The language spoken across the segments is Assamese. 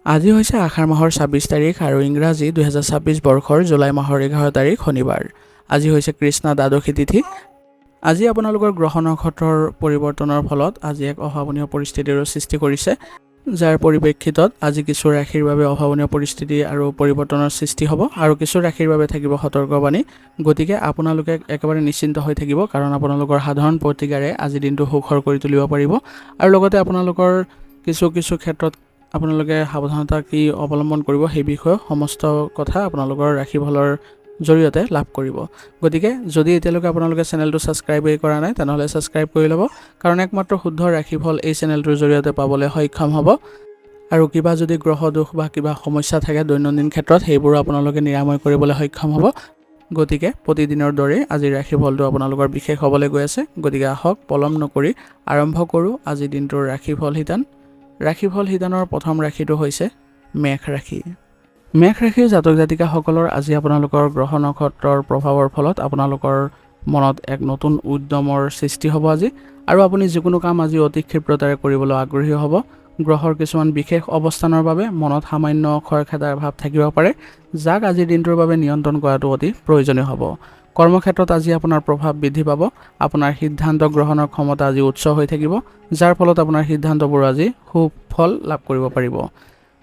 আজি হৈছে আষাৰ মাহৰ ২৬ তাৰিখ আৰু ইংৰাজী ২০২৬ বৰ্ষৰ জুলাই মাহৰ ১১ তাৰিখ শনিবাৰ। আজি হৈছে কৃষ্ণ দ্বাদশী তিথি। আজি আপোনালোকৰ গ্ৰহ নক্ষত্ৰৰ পৰিৱৰ্তনৰ ফলত আজি এক অভাৱনীয় পৰিস্থিতিৰো সৃষ্টি কৰিছে, যাৰ পৰিপ্ৰেক্ষিতত আজি কিছু ৰাশিৰ বাবে অভাৱনীয় পৰিস্থিতি আৰু পৰিৱৰ্তনৰ সৃষ্টি হ'ব আৰু কিছু ৰাশিৰ বাবে থাকিব সতৰ্কবাণী। গতিকে আপোনালোকে একেবাৰে নিশ্চিন্ত হৈ থাকিব, কাৰণ আপোনালোকৰ সাধাৰণ প্ৰতিকাৰে আজি দিনটো সুখৰ কৰি তুলিব পাৰিব আৰু লগতে আপোনালোকৰ কিছু ক্ষেত্ৰত আপোনালোকে সাৱধানতা কি অৱলম্বন কৰিব সেই বিষয়ে সমস্ত কথা আপোনালোকৰ ৰাশিফলৰ জৰিয়তে লাভ কৰিব। গতিকে যদি এতিয়ালৈকে আপোনালোকে চেনেলটো ছাবস্ক্ৰাইব কৰা নাই তেনেহ'লে ছাবস্ক্ৰাইব কৰি ল'ব, কাৰণ একমাত্ৰ শুদ্ধ ৰাশিফল এই চেনেলটোৰ জৰিয়তে পাবলৈ সক্ষম হ'ব। আৰু কিবা যদি গ্ৰহ দোষ বা কিবা সমস্যা থাকে দৈনন্দিন ক্ষেত্ৰত সেইবোৰো আপোনালোকে নিৰাময় কৰিবলৈ সক্ষম হ'ব। গতিকে প্ৰতিদিনৰ দৰে আজিৰ ৰাশিফলটো আপোনালোকৰ বিশেষ হ'বলৈ গৈ আছে। গতিকে আহক পলম নকৰি আৰম্ভ কৰোঁ আজিৰ দিনটোৰ ৰাশিফল শিতান। ৰাশিফল শিতানৰ প্ৰথম ৰাশিটো হৈছে মেষ ৰাশি। মেষ ৰাশিৰ জাতক জাতিকাসকলৰ আজি আপোনালোকৰ গ্ৰহ নক্ষত্ৰৰ প্ৰভাৱৰ ফলত আপোনালোকৰ মনত এক নতুন উদ্যমৰ সৃষ্টি হ'ব আজি, আৰু আপুনি যিকোনো কাম আজি অতি ক্ষীপ্ৰতাৰে কৰিবলৈ আগ্ৰহী হ'ব। গ্ৰহৰ কিছুমান বিশেষ অৱস্থানৰ বাবে মনত সামান্য খৰখেদাৰ ভাৱ থাকিব পাৰে, যাক আজিৰ দিনটোৰ বাবে নিয়ন্ত্ৰণ কৰাটো অতি প্ৰয়োজনীয় হ'ব। কৰ্মক্ষেত্ৰত আজি আপোনাৰ প্ৰভাৱ বৃদ্ধি পাব। আপোনাৰ সিদ্ধান্ত গ্ৰহণৰ ক্ষমতা আজি উচ্চ হৈ থাকিব, যাৰ ফলত আপোনাৰ সিদ্ধান্তবোৰ আজি সুফল লাভ কৰিব পাৰিব।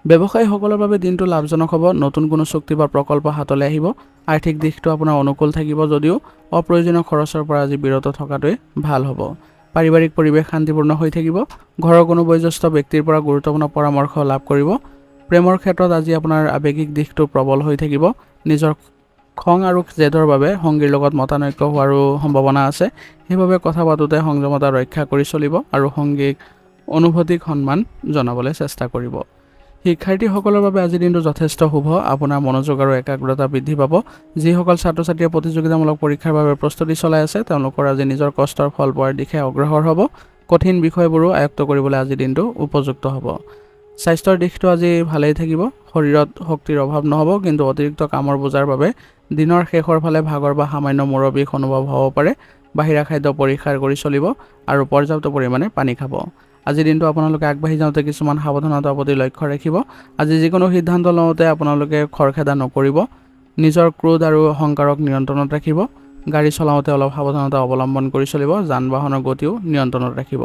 ব্যৱসায়ীসকলৰ বাবে দিনটো লাভজনক হ'ব। নতুন কোনো চুক্তি বা প্ৰকল্প হাতলৈ আহিব। আৰ্থিক দিশটো আপোনাৰ অনুকূল থাকিব যদিও অপ্ৰয়োজনীয় খৰচৰ পৰা আজি বিৰত থকাটোৱে ভাল হ'ব। পাৰিবাৰিক পৰিৱেশ শান্তিপূৰ্ণ হৈ থাকিব। ঘৰৰ কোনো বয়োজ্যেষ্ঠ ব্যক্তিৰ পৰা গুৰুত্বপূৰ্ণ পৰামৰ্শ লাভ কৰিব। প্ৰেমৰ ক্ষেত্ৰত আজি আপোনাৰ আৱেগিক দিশটো প্ৰবল হৈ থাকিব। নিজৰ খং আৰু জেদৰ বাবে সংগীৰ লগত মতানৈক্য হোৱাৰো সম্ভাৱনা আছে। সেইবাবে কথা পাতোঁতে সংযমতা ৰক্ষা কৰি চলিব আৰু সংগীক অনুভূতিক সন্মান জনাবলৈ চেষ্টা কৰিব। শিক্ষাৰ্থীসকলৰ বাবে আজিৰ দিনটো যথেষ্ট শুভ। আপোনাৰ মনোযোগ আৰু একাগ্ৰতা বৃদ্ধি পাব। যিসকল ছাত্ৰ ছাত্ৰীয়ে প্ৰতিযোগিতামূলক পৰীক্ষাৰ বাবে প্ৰস্তুতি চলাই আছে তেওঁলোকৰ আজি নিজৰ কষ্টৰ ফল পোৱাৰ দিশে অগ্ৰসৰ হ'ব। কঠিন বিষয়বোৰো আয়ত্ত কৰিবলৈ আজিৰ দিনটো উপযুক্ত হ'ব। স্বাস্থ্যৰ দিশটো আজি ভালেই থাকিব। শৰীৰত শক্তিৰ অভাৱ নহ'ব, কিন্তু অতিৰিক্ত কামৰ বোজাৰ বাবে দিনৰ শেষৰ ফালে ভাগৰ বা সামান্য মূৰৰ বিষ অনুভৱ হ'ব পাৰে। বাহিৰা খাদ্য পৰিহাৰ কৰি চলিব আৰু পৰ্যাপ্ত পৰিমাণে পানী খাব। আজিৰ দিনটো আপোনালোকে আগবাঢ়ি যাওঁতে কিছুমান সাৱধানতাৰ প্ৰতি লক্ষ্য ৰাখিব। আজি যিকোনো সিদ্ধান্ত লওঁতে আপোনালোকে খৰখেদা নকৰিব। নিজৰ ক্ৰোধ আৰু অহংকাৰক নিয়ন্ত্ৰণত ৰাখিব। গাড়ী চলাওঁতে অলপ সাৱধানতা অৱলম্বন কৰি চলিব। যান বাহনৰ গতিও নিয়ন্ত্ৰণত ৰাখিব।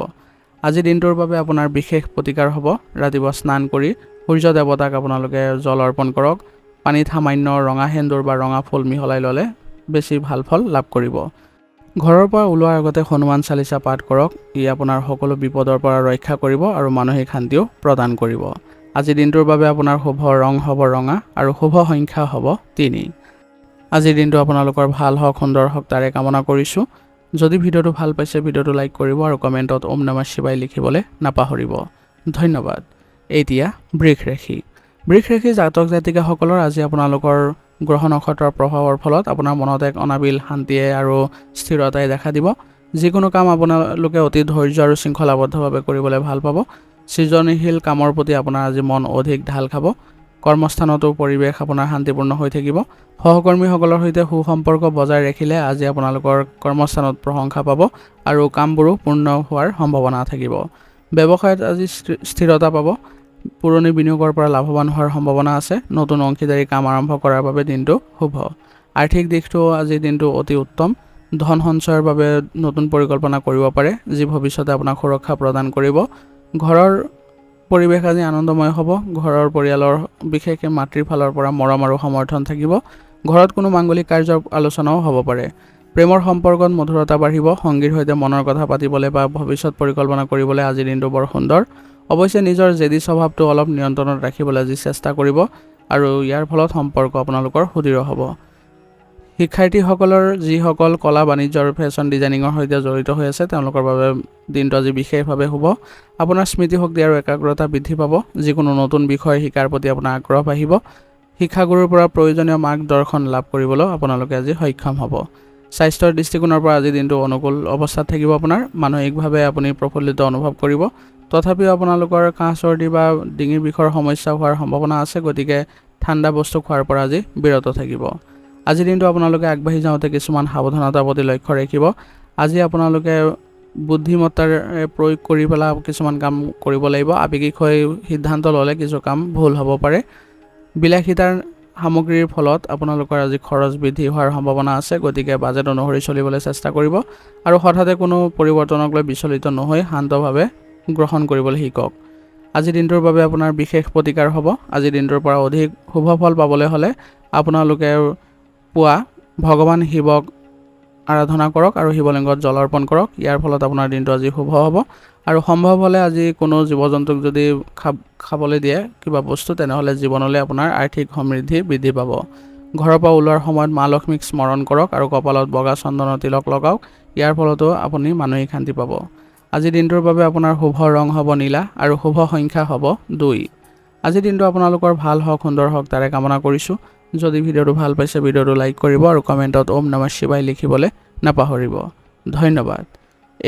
আজিৰ দিনটোৰ বাবে আপোনাৰ বিশেষ প্ৰতিকাৰ হ'ব। ৰাতিপুৱা স্নান কৰি সূৰ্য দেৱতাক আপোনালোকে জল অৰ্পণ কৰক। পানীত সামান্য ৰঙা সেন্দুৰ বা ৰঙা ফুল মিহলাই ল'লে বেছি ভাল ফল লাভ কৰিব। ঘৰৰ পৰা ওলোৱাৰ আগতে হনুমান চালিচা পাঠ কৰক। ই আপোনাৰ সকলো বিপদৰ পৰা ৰক্ষা কৰিব আৰু মানসিক শান্তিও প্ৰদান কৰিব। আজিৰ দিনটোৰ বাবে আপোনাৰ শুভ ৰং হ'ব ৰঙা আৰু শুভ সংখ্যা হ'ব ৩। আজিৰ দিনটো আপোনালোকৰ ভাল হওক, সুন্দৰ হওক তাৰে কামনা কৰিছোঁ। যদি ভিডিঅ'টো ভাল পাইছে ভিডিঅ'টো লাইক কৰিব আৰু কমেণ্টত ওম নমঃ শিৱায় লিখিবলৈ নাপাহৰিব। ধন্যবাদ। এতিয়া বৃষ ৰাশি। বৃষ ৰাশিৰ জাতক জাতিকাসকলৰ আজি আপোনালোকৰ গ্ৰহ নক্ষত্ৰৰ প্ৰভাৱৰ ফলত আপোনাৰ মনত এক অনাবিল শান্তিয়ে আৰু স্থিৰতাই দেখা দিব। যিকোনো কাম আপোনালোকে অতি ধৈৰ্য আৰু শৃংখলাবদ্ধভাৱে কৰিবলৈ ভাল পাব। সৃজনশীল কামৰ প্ৰতি আপোনাৰ আজি মন অধিক ঢাল খাব। কৰ্মস্থানতো পৰিৱেশ আপোনাৰ শান্তিপূৰ্ণ হৈ থাকিব। সহকৰ্মীসকলৰ সৈতে সুসম্পৰ্ক বজাই ৰাখিলে আজি আপোনালোকৰ কৰ্মস্থানত প্ৰশংসা পাব আৰু কামবোৰো পূৰ্ণ হোৱাৰ সম্ভাৱনা থাকিব। ব্যৱসায়ত আজি স্থিৰতা পাব। পুৰণি বিনিয়োগৰ পৰা লাভৱান হোৱাৰ সম্ভাৱনা আছে। নতুন অংশীদাৰী কাম আৰম্ভ কৰাৰ বাবে দিনটো শুভ। আৰ্থিক দিশটো আজিৰ দিনটো অতি উত্তম। ধন সঞ্চয়ৰ বাবে নতুন পৰিকল্পনা কৰিব পাৰে, যি ভৱিষ্যতে আপোনাক সুৰক্ষা প্ৰদান কৰিব। ঘৰৰ পৰিৱেশ আজি আনন্দময় হ'ব। ঘৰৰ পৰিয়ালৰ বিশেষকৈ মাতৃৰ ফালৰ পৰা মৰম আৰু সমৰ্থন থাকিব। ঘৰত কোনো মাংগলিক কাৰ্যৰ আলোচনাও হ'ব পাৰে। প্ৰেমৰ সম্পৰ্কত মধুৰতা বাঢ়িব। সংগীৰ সৈতে মনৰ কথা পাতিবলৈ বা ভৱিষ্যত পৰিকল্পনা কৰিবলৈ আজিৰ দিনটো বৰ সুন্দৰ। অৱশ্যে নিজৰ জেদী স্বভাৱটো অলপ নিয়ন্ত্ৰণত ৰাখিবলৈ আজি চেষ্টা কৰিব আৰু ইয়াৰ ফলত সম্পৰ্ক আপোনালোকৰ সুদৃঢ় হ'ব। শিক্ষাৰ্থীসকলৰ যিসকল কলা বাণিজ্য আৰু ফেশ্বন ডিজাইনিঙৰ সৈতে জড়িত হৈ আছে তেওঁলোকৰ বাবে দিনটো আজি বিশেষভাৱে শুভ। আপোনাৰ স্মৃতিশক্তি আৰু একাগ্ৰতা বৃদ্ধি পাব। যিকোনো নতুন বিষয় শিকাৰ প্ৰতি আপোনাৰ আগ্ৰহ বাঢ়িব। শিক্ষাগুৰুৰ পৰা প্ৰয়োজনীয় মাৰ্গদৰ্শন লাভ কৰিবলৈ আপোনালোকে আজি সক্ষম হ'ব। স্বাস্থ্যৰ দৃষ্টিকোণৰ পৰা আজিৰ দিনটো অনুকূল অৱস্থাত থাকিব। আপোনাৰ মানসিকভাৱে আপুনি প্ৰফুল্লিত অনুভৱ কৰিব। তথাপিও আপোনালোকৰ কাহ চৰ্দি বা ডিঙিৰ বিষৰ সমস্যা হোৱাৰ সম্ভাৱনা আছে। গতিকে ঠাণ্ডা বস্তু খোৱাৰ পৰা আজি বিৰত থাকিব। আজিৰ দিনটো আপোনালোকে আগবাঢ়ি যাওঁতে কিছুমান সাৱধানতাৰ প্ৰতি লক্ষ্য ৰাখিব। আজি আপোনালোকে বুদ্ধিমত্তাৰ প্ৰয়োগ কৰি পেলাই কিছুমান কাম কৰিব লাগিব। আৱেগিক হৈ সিদ্ধান্ত ল'লে কিছু কাম ভুল হ'ব পাৰে। বিলাসিতাৰ সামগ্ৰীৰ ফলত আপোনালোকৰ আজি খৰচ বৃদ্ধি হোৱাৰ সম্ভাৱনা আছে, গতিকে বাজেট অনুসৰি চলিবলৈ চেষ্টা কৰিব আৰু হঠাতে কোনো পৰিৱৰ্তনক লৈ বিচলিত নহৈ শান্তভাৱে গ্ৰহণ কৰিবলৈ শিকক। আজিৰ দিনটোৰ বাবে আপোনাৰ বিশেষ প্ৰতিকাৰ হ'ব। আজিৰ দিনটোৰ পৰা অধিক শুভ ফল পাবলৈ হ'লে আপোনালোকে পুৱা ভগৱান শিৱক আৰাধনা কৰক আৰু শিৱলিংগত জল অৰ্পণ কৰক। ইয়াৰ ফলত আপোনাৰ দিনটো আজি শুভ হ'ব আৰু সম্ভৱ হ'লে আজি কোনো জীৱ জন্তুক যদি খাবলৈ দিয়ে কিবা বস্তু, তেনেহ'লে জীৱনলৈ আপোনাৰ আৰ্থিক সমৃদ্ধি বৃদ্ধি পাব। ঘৰৰ পৰা ওলোৱাৰ সময়ত মা লক্ষ্মীক স্মৰণ কৰক আৰু কপালত বগা চন্দনৰ তিলক লগাওক। ইয়াৰ ফলতো আপুনি মানসিক শান্তি পাব। আজিৰ দিনটোৰ বাবে আপোনাৰ শুভ ৰং হ'ব নীলা আৰু শুভ সংখ্যা হ'ব 2। আজিৰ দিনটো আপোনালোকৰ ভাল হওক, সুন্দৰ হওক তাৰে কামনা কৰিছোঁ। যদি ভিডিঅ'টো ভাল পাইছে ভিডিঅ'টো লাইক কৰিব আৰু কমেণ্টত ওম নমঃ শিৱায় লিখিবলৈ নাপাহৰিব। ধন্যবাদ।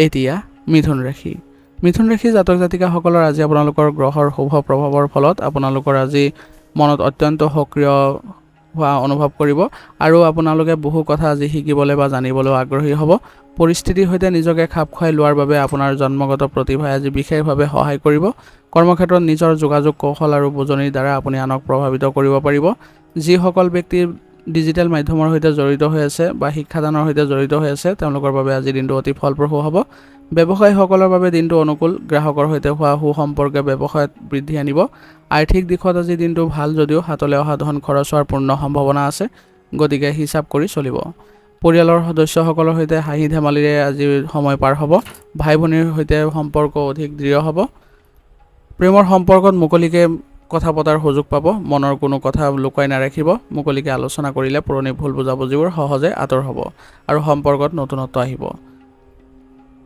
এতিয়া মিথুন ৰাশি। মিথুন ৰাশি জাতক জাতিকাসকলৰ আজি আপোনালোকৰ গ্ৰহৰ শুভ প্ৰভাৱৰ ফলত আপোনালোকৰ আজি মনত অত্যন্ত সক্ৰিয় হোৱা অনুভৱ কৰিব আৰু আপোনালোকে বহু কথা আজি শিকিবলৈ বা জানিবলৈ আগ্ৰহী হ'ব। পৰিস্থিতিৰ সৈতে নিজকে খাপ খুৱাই লোৱাৰ বাবে আপোনাৰ জন্মগত প্ৰতিভাই আজি বিশেষভাৱে সহায় কৰিব। কৰ্মক্ষেত্ৰত নিজৰ যোগাযোগ কৌশল আৰু বুজনিৰ দ্বাৰা আপুনি আনক প্ৰভাৱিত কৰিব পাৰিব। যিসকল ব্যক্তি ডিজিটেল মাধ্যমৰ সৈতে জড়িত হৈ আছে বা শিক্ষাদানৰ সৈতে জড়িত হৈ আছে, তেওঁলোকৰ বাবে আজিৰ দিনটো অতি ফলপ্ৰসূ হ'ব। ব্যৱসায়ীসকলৰ বাবে দিনটো অনুকূল। গ্ৰাহকৰ সৈতে হোৱা সুসম্পৰ্কে ব্যৱসায়ত বৃদ্ধি আনিব। আৰ্থিক দিশত আজিৰ দিনটো ভাল যদিও হাতলৈ অহা ধন খৰচ হোৱাৰ পূৰ্ণ সম্ভাৱনা আছে, গতিকে হিচাপ কৰি চলিব। পৰিয়ালৰ সদস্যসকলৰ সৈতে হাঁহি ধেমালিৰে আজি সময় পাৰ হ'ব। ভাই ভনীৰ সৈতে সম্পৰ্ক অধিক দৃঢ় হ'ব। প্ৰেমৰ সম্পৰ্কত মুকলিকে কথা পতাৰ সুযোগ পাব। মনৰ কোনো কথা লুকুৱাই নাৰাখিব। মুকলিকে আলোচনা কৰিলে পুৰণি ভুল বুজাবুজিবোৰ সহজে আঁতৰ হ'ব আৰু সম্পৰ্কত নতুনত্ব আহিব।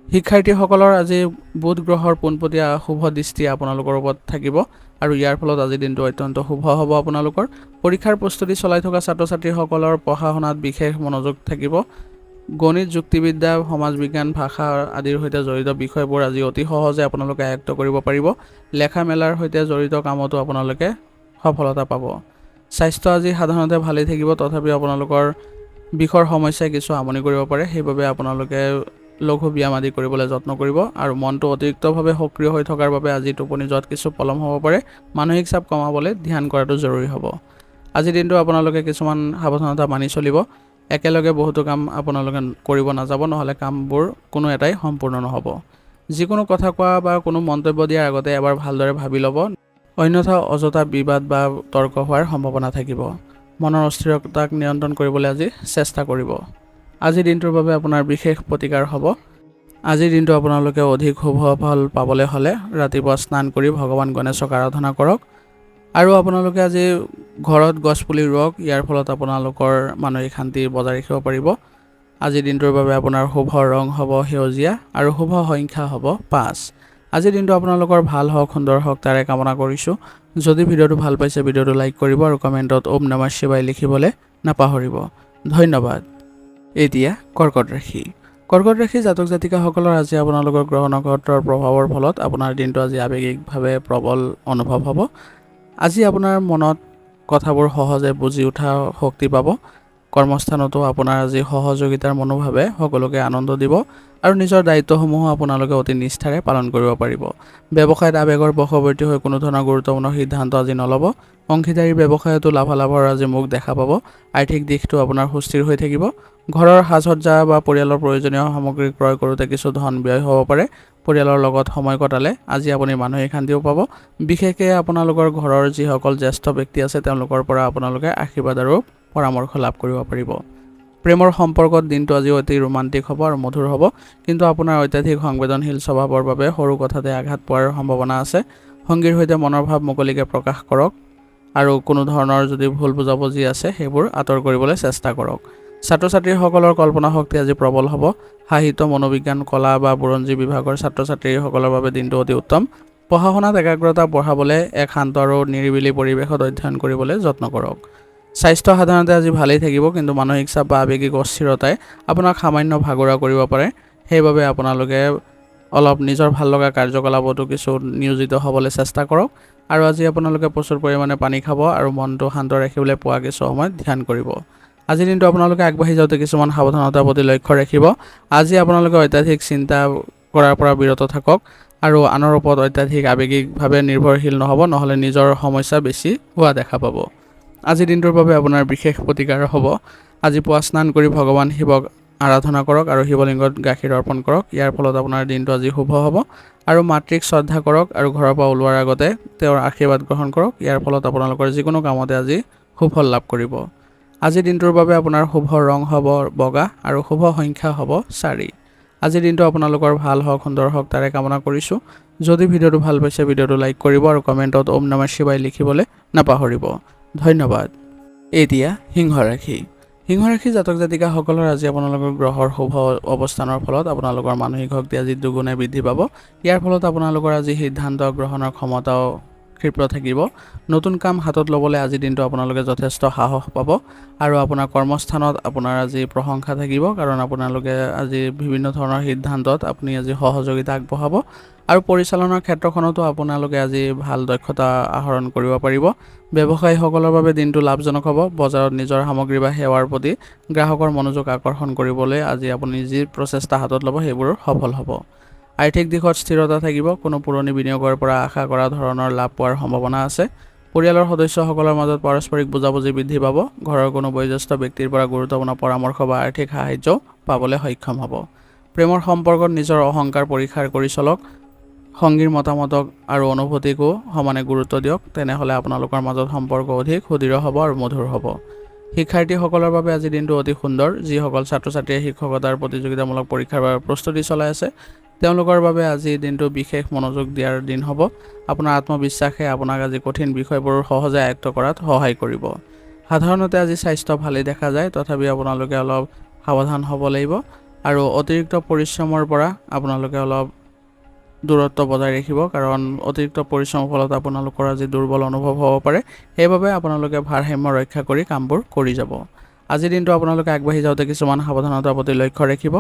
শিক্ষাৰ্থীসকলৰ আজি বুধ গ্ৰহৰ পোনপটীয়া শুভ দৃষ্টি আপোনালোকৰ ওপৰত থাকিব আৰু ইয়াৰ ফলত আজিৰ দিনটো অত্যন্ত শুভ হ'ব। আপোনালোকৰ পৰীক্ষাৰ প্ৰস্তুতি চলাই থকা ছাত্ৰ ছাত্ৰীসকলৰ পঢ়া শুনাত বিশেষ মনোযোগ থাকিব। গণিত, যুক্তিবিদ্যা, সমাজ বিজ্ঞান, ভাষা আদিৰ সৈতে জড়িত বিষয়বোৰ আজি অতি সহজে আপোনালোকে আয়ত্ত কৰিব পাৰিব। লেখা মেলাৰ সৈতে জড়িত কামতো আপোনালোকে সফলতা পাব। স্বাস্থ্য আজি সাধাৰণতে ভালেই থাকিব, তথাপিও আপোনালোকৰ বিষৰ সমস্যাই কিছু আমনি কৰিব পাৰে। সেইবাবে আপোনালোকে লঘু ব্যায়াম আদি কৰিবলৈ যত্ন কৰিব আৰু মনটো অতিৰিক্তভাৱে সক্ৰিয় হৈ থকাৰ বাবে আজি টোপনি যোৱাত কিছু পলম হ'ব পাৰে। মানসিক চাপ কমাবলৈ ধ্যান কৰাটো জৰুৰী হ'ব। আজিৰ দিনটো আপোনালোকে কিছুমান সাৱধানতা মানি চলিব। একেলগে বহুতো কাম আপোনালোকে কৰিব নাযাব, নহ'লে কামবোৰ কোনো এটাই সম্পূৰ্ণ নহ'ব। যিকোনো কথা কোৱা বা কোনো মন্তব্য দিয়াৰ আগতে এবাৰ ভালদৰে ভাবি ল'ব, অন্যথা অযথা বিবাদ বা তৰ্ক হোৱাৰ সম্ভাৱনা থাকিব। মনৰ অস্থিৰতাক নিয়ন্ত্ৰণ কৰিবলৈ আজি চেষ্টা কৰিব। আজিৰ দিনটোৰ বাবে আপোনাৰ বিশেষ প্ৰতিকাৰ হ'ব। আজিৰ দিনটো আপোনালোকে অধিক শুভ ফল পাবলৈ হ'লে ৰাতিপুৱা স্নান কৰি ভগৱান গণেশক আৰাধনা কৰক আৰু আপোনালোকে আজি ঘৰত গছপুলি ৰুৱক। ইয়াৰ ফলত আপোনালোকৰ মানসিক শান্তি বজাই ৰাখিব পাৰিব। আজিৰ দিনটোৰ বাবে আপোনাৰ শুভ ৰং হ'ব সেউজীয়া আৰু শুভ সংখ্যা হ'ব 5। আজিৰ দিনটো আপোনালোকৰ ভাল হওক, সুন্দৰ হওক তাৰে কামনা কৰিছোঁ। যদি ভিডিঅ'টো ভাল পাইছে ভিডিঅ'টো লাইক কৰিব আৰু কমেণ্টত ওম নমঃ শিৱায় লিখিবলৈ নাপাহৰিব। ধন্যবাদ। এতিয়া কৰ্কট ৰাশি। কৰ্কট ৰাশি জাতক জাতিকাসকলৰ আজি আপোনালোকৰ গ্ৰহ নক্ষত্ৰৰ প্ৰভাৱৰ ফলত আপোনাৰ দিনটো আজি আৱেগিকভাৱে প্ৰবল অনুভৱ হ'ব। আজি আপোনাৰ মনত কথাবোৰ সহজে বুজি উঠা শক্তি পাব। কৰ্মস্থানতো আপোনাৰ আজি সহযোগিতাৰ মনোভাৱে সকলোকে আনন্দ দিব আৰু নিজৰ দায়িত্বসমূহো আপোনালোকে অতি নিষ্ঠাৰে পালন কৰিব পাৰিব। ব্যৱসায়ত আৱেগৰ বশৱৰ্তী হৈ কোনো ধৰণৰ গুৰুত্বপূৰ্ণ সিদ্ধান্ত আজি নল'ব। অংশীদাৰী ব্যৱসায়তো লাভালাভৰ আজি মুখ দেখা পাব। আৰ্থিক দিশটো আপোনাৰ সুস্থিৰ হৈ থাকিব। ঘৰৰ সাজ সজ্জা বা পৰিয়ালৰ প্ৰয়োজনীয় সামগ্ৰী ক্ৰয় কৰোঁতে কিছু ধন ব্যয় হ'ব পাৰে। পৰিয়ালৰ লগত সময় কটালে আজি আপুনি মানসিক শান্তিও পাব। বিশেষকৈ আপোনালোকৰ ঘৰৰ যিসকল জ্যেষ্ঠ ব্যক্তি আছে তেওঁলোকৰ পৰা আপোনালোকে আশীৰ্বাদ আৰু পৰামৰ্শ লাভ কৰিব পাৰিব। প্ৰেমৰ সম্পৰ্কত দিনটো আজি অতি ৰোমান্টিক হ'ব আৰু মধুৰ হ'ব, কিন্তু আপোনাৰ অত্যাধিক সংবেদনশীল স্বভাৱৰ বাবে সৰু কথাতে আঘাত পোৱাৰ সম্ভাৱনা আছে। সংগীৰ সৈতে মনৰ ভাৱ মুকলিকৈ প্ৰকাশ কৰক আৰু কোনো ধৰণৰ যদি ভুল বুজাবুজি আছে সেইবোৰ আঁতৰ কৰিবলৈ চেষ্টা কৰক। ছাত্ৰ ছাত্ৰীসকলৰ কল্পনা শক্তি আজি প্ৰবল হ'ব। সাহিত্য, মনোবিজ্ঞান, কলা বা বুৰঞ্জী বিভাগৰ ছাত্ৰ ছাত্ৰীসকলৰ বাবে দিনটো অতি উত্তম। পঢ়া শুনাত একাগ্ৰতা বঢ়াবলৈ এক শান্ত আৰু নিৰিবিলি পৰিৱেশত অধ্যয়ন কৰিবলৈ যত্ন কৰক। স্বাস্থ্য সাধাৰণতে আজি ভালেই থাকিব, কিন্তু মানসিক চাপ বা আৱেগিক অস্থিৰতাই আপোনাক সামান্য ভাগৰুৱা কৰিব পাৰে। সেইবাবে আপোনালোকে অলপ নিজৰ ভাল লগা কাৰ্যকলাপতো কিছু নিয়োজিত হ'বলৈ চেষ্টা কৰক আৰু আজি আপোনালোকে প্ৰচুৰ পৰিমাণে পানী খাব আৰু মনটো শান্ত ৰাখিবলৈ পোৱা কিছু সময়ত ধ্যান কৰিব। আজিৰ দিনটো আপোনালোকে আগবাঢ়ি যাওঁতে কিছুমান সাৱধানতাৰ প্ৰতি লক্ষ্য ৰাখিব। আজি আপোনালোকে অত্যাধিক চিন্তা কৰাৰ পৰা বিৰত থাকক আৰু আনৰ ওপৰত অত্যাধিক আৱেগিকভাৱে নিৰ্ভৰশীল নহ'ব, নহ'লে নিজৰ সমস্যা বেছি হোৱা দেখা পাব। আজিৰ দিনটোৰ বাবে আপোনাৰ বিশেষ প্ৰতিকাৰ হ'ব। আজি পুৱা স্নান কৰি ভগৱান শিৱক আৰাধনা কৰক আৰু শিৱলিংগত গাখীৰ অৰ্পণ কৰক। ইয়াৰ ফলত আপোনাৰ দিনটো আজি শুভ হ'ব। আৰু মাতৃক শ্ৰদ্ধা কৰক আৰু ঘৰৰ পৰা ওলোৱাৰ আগতে তেওঁৰ আশীৰ্বাদ গ্ৰহণ কৰক। ইয়াৰ ফলত আপোনালোকৰ যিকোনো কামতে আজি সুফল লাভ কৰিব। আজিৰ দিনটোৰ বাবে আপোনাৰ শুভ ৰং হ'ব বগা আৰু শুভ সংখ্যা হ'ব 4। আজিৰ দিনটো আপোনালোকৰ ভাল হওক, সুন্দৰ হওক তাৰে কামনা কৰিছোঁ। যদি ভিডিঅ'টো ভাল পাইছে ভিডিঅ'টো লাইক কৰিব আৰু কমেণ্টত ওম নমঃ শিৱায় লিখিবলৈ নাপাহৰিব। ধন্যবাদ। এতিয়া সিংহ ৰাশি। সিংহ ৰাশি জাতক জাতিকাসকলৰ আজি আপোনালোকৰ গ্ৰহৰ শুভ অৱস্থানৰ ফলত আপোনালোকৰ মানসিক শক্তি আজি দুগুণে বৃদ্ধি পাব। ইয়াৰ ফলত আপোনালোকৰ আজি সিদ্ধান্ত গ্ৰহণৰ ক্ষমতাও ক্ষিপ্ৰ থাকিব। নতুন কাম হাতত ল'বলৈ আজিৰ দিনটো আপোনালোকে যথেষ্ট সাহস পাব আৰু আপোনাৰ কৰ্মস্থানত আপোনাৰ আজি প্ৰশংসা থাকিব, কাৰণ আপোনালোকে আজি বিভিন্ন ধৰণৰ সিদ্ধান্তত আপুনি আজি সহযোগিতা আগবঢ়াব আৰু পৰিচালনাৰ ক্ষেত্ৰখনতো আপোনালোকে আজি ভাল দক্ষতা আহৰণ কৰিব পাৰিব। ব্যৱসায়ীসকলৰ বাবে দিনটো লাভজনক হ'ব। বজাৰত নিজৰ সামগ্ৰী বা সেৱাৰ প্ৰতি গ্ৰাহকৰ মনোযোগ আকৰ্ষণ কৰিবলৈ আজি আপুনি যি প্ৰচেষ্টা হাতত ল'ব সেইবোৰ সফল হ'ব। আৰ্থিক দিশত স্থিৰতা থাকিব। কোনো পুৰণি বিনিয়োগৰ পৰা আশা কৰা ধৰণৰ লাভ পোৱাৰ সম্ভাৱনা আছে। পৰিয়ালৰ সদস্যসকলৰ মাজত পাৰস্পৰিক বুজাবুজি বৃদ্ধি পাব। ঘৰৰ কোনো বয়োজ্যেষ্ঠ ব্যক্তিৰ পৰা গুৰুত্বপূৰ্ণ পৰামৰ্শ বা আৰ্থিক সাহায্য পাবলৈ সক্ষম হ'ব। প্ৰেমৰ সম্পৰ্কত নিজৰ অহংকাৰ পৰীক্ষা কৰি চলক। সংগীৰ মতামতক আৰু অনুভূতিকো সমানে গুৰুত্ব দিয়ক, তেনেহ'লে আপোনালোকৰ মাজত সম্পৰ্ক অধিক সুদৃঢ় হ'ব আৰু মধুৰ হ'ব। শিক্ষাৰ্থীসকলৰ বাবে আজি দিনটো অতি সুন্দৰ। যিসকল ছাত্ৰ ছাত্ৰীয়ে শিক্ষকতাৰ প্ৰতিযোগিতামূলক পৰীক্ষাৰ বাবে প্ৰস্তুতি চলাই আছে তেওঁলোকৰ বাবে আজি দিনটো বিশেষ মনোযোগ দিয়াৰ দিন হ'ব। আপোনাৰ আত্মবিশ্বাসে আপোনাক আজি কঠিন বিষয়বোৰ সহজে আয়ত্ত কৰাত সহায় কৰিব। সাধাৰণতে আজি স্বাস্থ্য ভালেই দেখা যায়, তথাপি আপোনালোকে অলপ সাৱধান হ'ব লাগিব আৰু অতিৰিক্ত পৰিশ্ৰমৰ পৰা আপোনালোকে অলপ দূৰত্ব বজাই ৰাখিব, কাৰণ অতিৰিক্ত পৰিশ্ৰমৰ ফলত আপোনালোকৰ আজি দুৰ্বল অনুভৱ হ'ব পাৰে। সেইবাবে আপোনালোকে ভাৰসাম্য ৰক্ষা কৰি কামবোৰ কৰি যাব। আজিৰ দিনটো আপোনালোকে আগবাঢ়ি যাওঁতে কিছুমান সাৱধানতাৰ প্ৰতি লক্ষ্য ৰাখিব।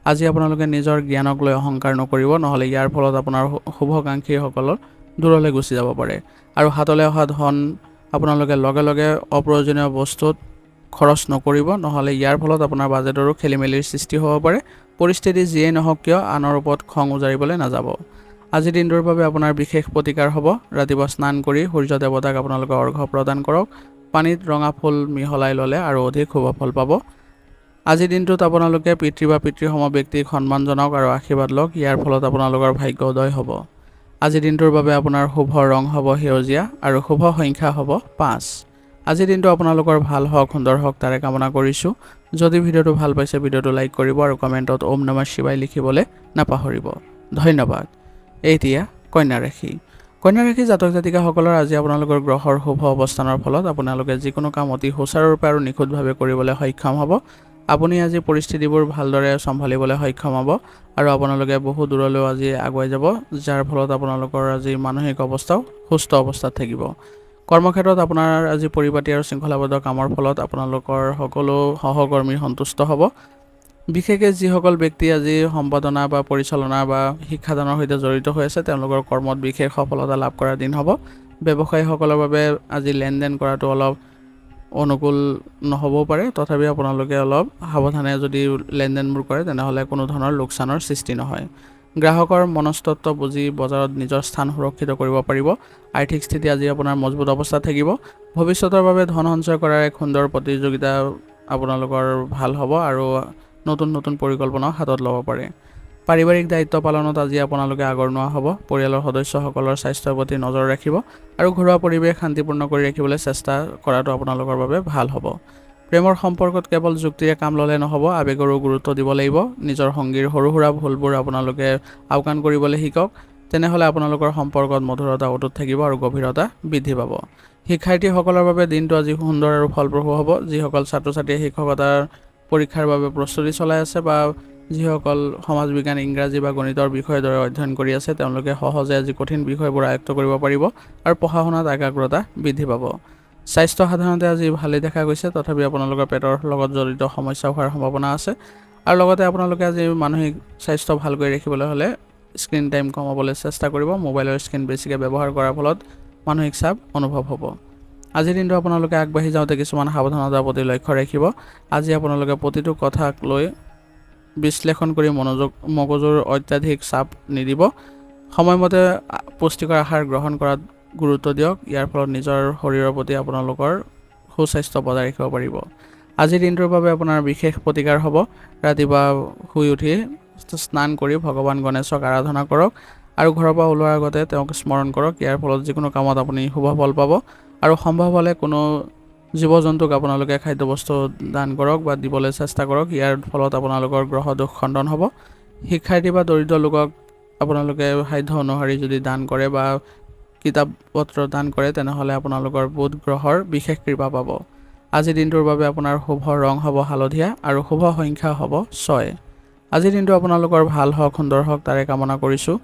আজি আপোনালোকে নিজৰ জ্ঞানক লৈ অহংকাৰ নকৰিব, নহ'লে ইয়াৰ ফলত আপোনাৰ শুভাকাংক্ষীসকলৰ দূৰলৈ গুচি যাব পাৰে। আৰু হাতলৈ অহা ধন আপোনালোকে লগে লগে অপ্ৰয়োজনীয় বস্তুত খৰচ নকৰিব, নহ'লে ইয়াৰ ফলত আপোনাৰ বাজেটৰো খেলিমেলিৰ সৃষ্টি হ'ব পাৰে। পৰিস্থিতি যিয়েই নহওক কিয় আনৰ ওপৰত খং উজাৰিবলৈ নাযাব। আজিৰ দিনটোৰ বাবে আপোনাৰ বিশেষ প্ৰতিকাৰ হ'ব। ৰাতিপুৱা স্নান কৰি সূৰ্য দেৱতাক আপোনালোকে অৰ্ঘ্য প্ৰদান কৰক। পানীত ৰঙা ফুল মিহলাই ল'লে আৰু অধিক শুভ ফল পাব। আজিৰ দিনটোত আপোনালোকে পিতৃ বা পিতৃসম ব্যক্তিক সন্মান জনাওক আৰু আশীৰ্বাদ লওক। ইয়াৰ ফলত আপোনালোকৰ ভাগ্য উদয় হ'ব। আজিৰ দিনটোৰ বাবে আপোনাৰ শুভ ৰং হ'ব সেউজীয়া আৰু শুভ সংখ্যা হ'ব 5। আজিৰ দিনটো আপোনালোকৰ ভাল হওক, সুন্দৰ হওক তাৰে কামনা কৰিছোঁ। যদি ভিডিঅ'টো ভাল পাইছে ভিডিঅ'টো লাইক কৰিব আৰু কমেণ্টত ওম নমঃ শিৱায় লিখিবলৈ নাপাহৰিব। ধন্যবাদ। এতিয়া কন্যা ৰাশি। কন্যা ৰাশি জাতক জাতিকাসকলৰ আজি আপোনালোকৰ গ্ৰহৰ শুভ অৱস্থানৰ ফলত আপোনালোকে যিকোনো কাম অতি সুচাৰুৰূপে আৰু নিখুঁতভাৱে কৰিবলৈ সক্ষম হ'ব। আপুনি আজি পৰিস্থিতিবোৰ ভালদৰে চম্ভালিবলৈ সক্ষম হ'ব আৰু আপোনালোকে বহু দূৰলৈও আজি আগুৱাই যাব, যাৰ ফলত আপোনালোকৰ আজি মানসিক অৱস্থাও সুস্থ অৱস্থাত থাকিব। কৰ্মক্ষেত্ৰত আপোনাৰ আজি পৰিপাটি আৰু শৃংখলাবদ্ধ কামৰ ফলত আপোনালোকৰ সকলো সহকৰ্মী সন্তুষ্ট হ'ব। বিশেষকৈ যিসকল ব্যক্তি আজি সম্পাদনা বা পৰিচালনা বা শিক্ষাদানৰ সৈতে জড়িত হৈ আছে তেওঁলোকৰ কৰ্মত বিশেষ সফলতা লাভ কৰাৰ দিন হ'ব। ব্যৱসায়ীসকলৰ বাবে আজি লেনদেন কৰাটো অলপ অনুকূল নহ'বও পাৰে, তথাপি আপোনালোকে অলপ সাৱধানে যদি লেনদেনবোৰ কৰে তেনেহ'লে কোনো ধৰণৰ লোকচানৰ সৃষ্টি নহয়। গ্ৰাহকৰ মনস্তত্ব বুজি বজাৰত নিজৰ স্থান সুৰক্ষিত কৰিব পাৰিব। আৰ্থিক স্থিতি আজি আপোনাৰ মজবুত অৱস্থাত থাকিব। ভৱিষ্যতৰ বাবে ধন সঞ্চয় কৰাৰ এক সুন্দৰ প্ৰতিযোগিতা আপোনালোকৰ ভাল হ'ব আৰু নতুন নতুন পৰিকল্পনাও হাতত ল'ব পাৰে। পাৰিবাৰিক দায়িত্ব পালনত আজি আপোনালোকে আগৰণুৱা হ'ব। পৰিয়ালৰ সদস্যসকলৰ স্বাস্থ্যৰ প্ৰতি নজৰ ৰাখিব আৰু ঘৰুৱা পৰিৱেশ শান্তিপূৰ্ণ কৰি ৰাখিবলৈ চেষ্টা কৰাটো আপোনালোকৰ বাবে ভাল হ'ব। প্ৰেমৰ সম্পৰ্কত কেৱল যুক্তিৰে কাম ল'লে নহ'ব, আৱেগৰো গুৰুত্ব দিব লাগিব। নিজৰ সংগীৰ সৰু সুৰা ভুলবোৰ আপোনালোকে আওকাণ কৰিবলৈ শিকক, তেনেহ'লে আপোনালোকৰ সম্পৰ্কত মধুৰতা অটুট থাকিব আৰু গভীৰতা বৃদ্ধি পাব। শিক্ষাৰ্থীসকলৰ বাবে দিনটো আজি সুন্দৰ আৰু ফলপ্ৰসূ হ'ব। যিসকল ছাত্ৰ ছাত্ৰীয়ে শিক্ষকতাৰ পৰীক্ষাৰ বাবে প্ৰস্তুতি চলাই আছে বা যিসকল সমাজ বিজ্ঞান, ইংৰাজী বা গণিতৰ বিষয়ৰ দৰে অধ্যয়ন কৰি আছে তেওঁলোকে সহজে আজি কঠিন বিষয়বোৰ আয়ত্ত কৰিব পাৰিব আৰু পঢ়া শুনাত একাগ্ৰতা বৃদ্ধি পাব। স্বাস্থ্য সাধাৰণতে আজি ভালেই দেখা গৈছে, তথাপি আপোনালোকৰ পেটৰ লগত জড়িত সমস্যা হোৱাৰ সম্ভাৱনা আছে। আৰু লগতে আপোনালোকে আজি মানসিক স্বাস্থ্য ভাল কৰি ৰাখিবলৈ হ'লে স্ক্ৰীন টাইম কমাবলৈ চেষ্টা কৰিব। মোবাইলৰ স্ক্ৰীন বেছিকৈ ব্যৱহাৰ কৰাৰ ফলত মানসিক চাপ অনুভৱ হ'ব। আজিৰ দিনটো আপোনালোকে আগবাঢ়ি যাওঁতে কিছুমান সাৱধানতাৰ প্ৰতি লক্ষ্য ৰাখিব। আজি আপোনালোকে প্ৰতিটো কথাক লৈ বিশ্লেষণ কৰি মগজুৰ অত্যাধিক চাপ নিদিব। সময়মতে পুষ্টিকৰ আহাৰ গ্ৰহণ কৰাত গুৰুত্ব দিয়ক। ইয়াৰ ফলত নিজৰ শৰীৰৰ প্ৰতি আপোনালোকৰ সুস্বাস্থ্য বজাই ৰাখিব পাৰিব। আজিৰ দিনটোৰ বাবে আপোনাৰ বিশেষ প্ৰতিকাৰ হ'ব। ৰাতিপুৱা শুই উঠি স্নান কৰি ভগৱান গণেশক আৰাধনা কৰক আৰু ঘৰৰ পৰা ওলোৱাৰ আগতে তেওঁক স্মৰণ কৰক। ইয়াৰ ফলত যিকোনো কামত আপুনি শুভ ফল পাব। আৰু সম্ভৱ হ'লে কোনো জীৱ জন্তুক আপোনালোকে খাদ্যবস্তু দান কৰক বা দিবলৈ চেষ্টা কৰক। ইয়াৰ ফলত আপোনালোকৰ গ্ৰহ দোষ খণ্ডন হ'ব। শিক্ষাৰ্থী বা দৰিদ্ৰ লোকক আপোনালোকে সাধ্য অনুসৰি যদি দান কৰে বা কিতাপ পত্ৰ দান কৰে তেনেহ'লে আপোনালোকৰ বুধ গ্ৰহৰ বিশেষ কৃপা পাব। আজিৰ দিনটোৰ বাবে আপোনাৰ শুভ ৰং হ'ব হালধীয়া আৰু শুভ সংখ্যা হ'ব 6। আজিৰ দিনটো আপোনালোকৰ ভাল হওক, সুন্দৰ হওক তাৰে কামনা কৰিছোঁ।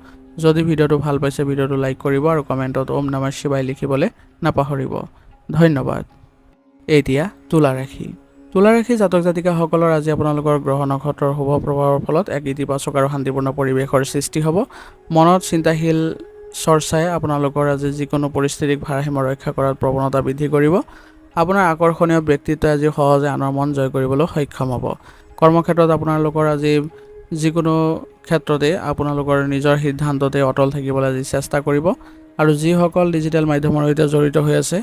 যদি ভিডিঅ'টো ভাল পাইছে ভিডিঅ'টো লাইক কৰিব আৰু কমেণ্টত ওম নমঃ শিৱায় লিখিবলৈ নাপাহৰিব। ধন্যবাদ। এতিয়া তুলা ৰাশি। তুলা ৰাশি জাতক জাতিকাসকলৰ আজি আপোনালোকৰ গ্ৰহ নক্ষত্ৰৰ শুভ প্ৰভাৱৰ ফলত এক ইতিবাচক আৰু শান্তিপূৰ্ণ পৰিৱেশৰ সৃষ্টি হ'ব। মনত চিন্তাশীল চৰ্চাই আপোনালোকৰ আজি যিকোনো পৰিস্থিতিক ভাৰসাম্য ৰক্ষা কৰাত প্ৰৱণতা বৃদ্ধি কৰিব। আপোনাৰ আকৰ্ষণীয় ব্যক্তিত্বই আজি সহজে আনৰ মন জয় কৰিবলৈ সক্ষম হ'ব। কৰ্মক্ষেত্ৰত আপোনালোকৰ আজি যিকোনো ক্ষেত্ৰতে আপোনালোকৰ নিজৰ সিদ্ধান্ততে অটল থাকিবলৈ আজি চেষ্টা কৰিব। আৰু যিসকল ডিজিটেল মাধ্যমৰ সৈতে জড়িত হৈ আছে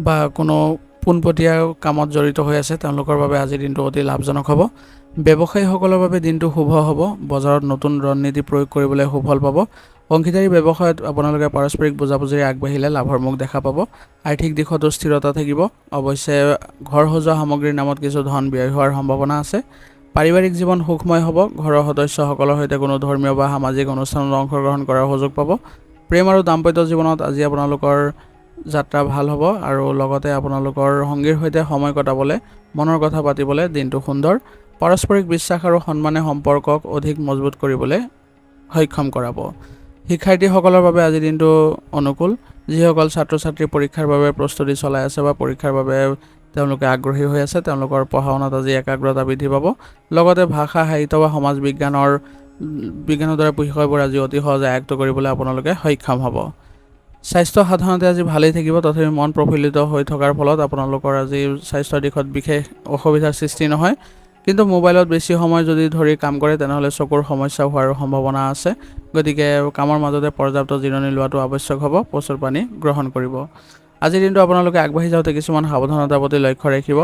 বা কোনো পোনপটীয়া কামত জড়িত হৈ আছে তেওঁলোকৰ বাবে আজিৰ দিনটো অতি লাভজনক হ'ব। ব্যৱসায়ীসকলৰ বাবে দিনটো শুভ হ'ব। বজাৰত নতুন ৰণনীতি প্ৰয়োগ কৰিবলৈ সুফল পাব। অংশীদাৰী ব্যৱসায়ত আপোনালোকে পাৰস্পৰিক বুজাবুজিৰে আগবাঢ়িলে লাভৰ মুখ দেখা পাব। আৰ্থিক দিশতো স্থিৰতা থাকিব। অৱশ্যে ঘৰ সজোৱা সামগ্ৰীৰ নামত কিছু ধন ব্যয় হোৱাৰ সম্ভাৱনা আছে। পাৰিবাৰিক জীৱন সুখময় হ'ব। ঘৰৰ সদস্যসকলৰ সৈতে কোনো ধৰ্মীয় বা সামাজিক অনুষ্ঠানত অংশগ্ৰহণ কৰাৰ সুযোগ পাব। প্ৰেম আৰু দাম্পত্য জীৱনত আজি আপোনালোকৰ যাত্ৰা ভাল হ'ব আৰু লগতে আপোনালোকৰ সংগীৰ সৈতে সময় কটাবলৈ, মনৰ কথা পাতিবলৈ দিনটো সুন্দৰ। পাৰস্পৰিক বিশ্বাস আৰু সন্মানে সম্পৰ্কক অধিক মজবুত কৰিবলৈ সক্ষম কৰাব। শিক্ষাৰ্থীসকলৰ বাবে আজিৰ দিনটো অনুকূল। যিসকল ছাত্ৰ ছাত্ৰী পৰীক্ষাৰ বাবে প্ৰস্তুতি চলাই আছে বা পৰীক্ষাৰ বাবে তেওঁলোকে আগ্ৰহী হৈ আছে তেওঁলোকৰ পঢ়া শুনাত আজি একাগ্ৰতা বৃদ্ধি পাব। লগতে ভাষা, সাহিত্য বা সমাজ বিজ্ঞানৰ দৰে বিষয়বোৰ আজি অতি সহজে আয়ত্ত কৰিবলৈ আপোনালোকে সক্ষম হ'ব। স্বাস্থ্য সাধাৰণতে আজি ভালেই থাকিব। তথাপি মন প্ৰফুল্লিত হৈ থকাৰ ফলত আপোনালোকৰ আজি স্বাস্থ্যৰ দিশত বিশেষ অসুবিধাৰ সৃষ্টি নহয়। কিন্তু মোবাইলত বেছি সময় যদি ধৰি কাম কৰে তেনেহ'লে চকুৰ সমস্যা হোৱাৰ সম্ভাৱনা আছে। গতিকে কামৰ মাজতে পৰ্যাপ্ত জিৰণি লোৱাটো আৱশ্যক হ'ব। প্ৰচুৰ পানী গ্ৰহণ কৰিব। আজিৰ দিনটো আপোনালোকে আগবাঢ়ি যাওঁতে কিছুমান সাৱধানতাৰ প্ৰতি লক্ষ্য ৰাখিব।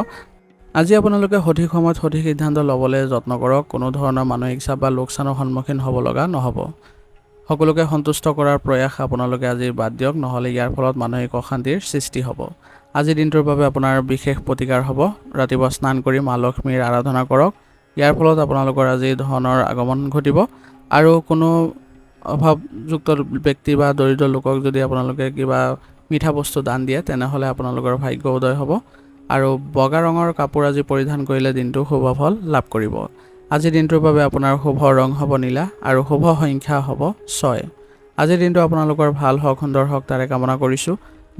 আজি আপোনালোকে সঠিক সময়ত সঠিক সিদ্ধান্ত ল'বলৈ যত্ন কৰক। কোনো ধৰণৰ মানসিক চাপ বা লোকচানৰ সন্মুখীন হ'ব লগা নহ'ব। সকলোকে সন্তুষ্ট কৰাৰ প্ৰয়াস আপোনালোকে আজি বাদ দিয়ক, নহ'লে ইয়াৰ ফলত মানসিক অশান্তিৰ সৃষ্টি হ'ব। আজিৰ দিনটোৰ বাবে আপোনাৰ বিশেষ প্ৰতিকাৰ হ'ব। ৰাতিপুৱা স্নান কৰি মা লক্ষ্মীৰ আৰাধনা কৰক। ইয়াৰ ফলত আপোনালোকৰ আজি ধনৰ আগমন ঘটিব। আৰু কোনো অভাৱযুক্ত ব্যক্তি বা দৰিদ্ৰ লোকক যদি আপোনালোকে কিবা মিঠা বস্তু দান দিয়ে তেনেহ'লে আপোনালোকৰ ভাগ্য উদয় হ'ব। আৰু বগা ৰঙৰ কাপোৰ আজি পৰিধান কৰিলে দিনটো শুভ ফল লাভ কৰিব। আজিৰ দিনটোৰ বাবে আপোনাৰ শুভ ৰং হ'ব নীলা আৰু শুভ সংখ্যা হ'ব 6। আজিৰ দিনটো আপোনালোকৰ ভাল হওক, সুন্দৰ হওক তাৰে কামনা কৰিছোঁ।